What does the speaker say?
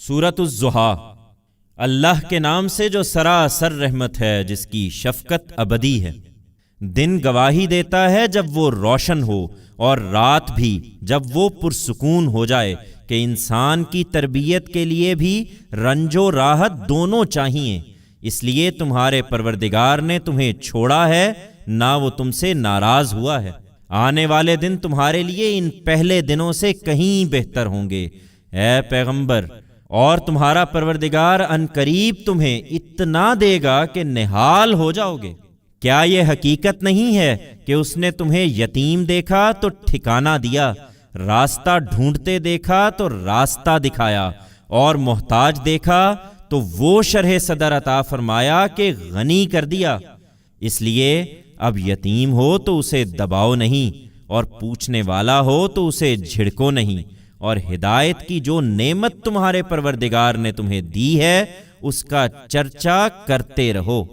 سورۃ الضحیٰ۔ اللہ کے نام سے جو سراسر رحمت ہے، جس کی شفقت ابدی ہے۔ دن گواہی دیتا ہے جب وہ روشن ہو، اور رات بھی جب وہ پرسکون ہو جائے، کہ انسان کی تربیت کے لیے بھی رنج و راحت دونوں چاہیے۔ اس لیے تمہارے پروردگار نے تمہیں چھوڑا ہے، نہ وہ تم سے ناراض ہوا ہے۔ آنے والے دن تمہارے لیے ان پہلے دنوں سے کہیں بہتر ہوں گے، اے پیغمبر، اور تمہارا پروردگار عنقریب تمہیں اتنا دے گا کہ نہال ہو جاؤ گے۔ کیا یہ حقیقت نہیں ہے کہ اس نے تمہیں یتیم دیکھا تو ٹھکانہ دیا، راستہ ڈھونڈتے دیکھا تو راستہ دکھایا، اور محتاج دیکھا تو وہ شرح صدر عطا فرمایا کہ غنی کر دیا۔ اس لیے اب یتیم ہو تو اسے دباؤ نہیں، اور پوچھنے والا ہو تو اسے جھڑکو نہیں، اور ہدایت کی جو نعمت تمہارے پروردگار نے تمہیں دی ہے، اس کا چرچا کرتے رہو۔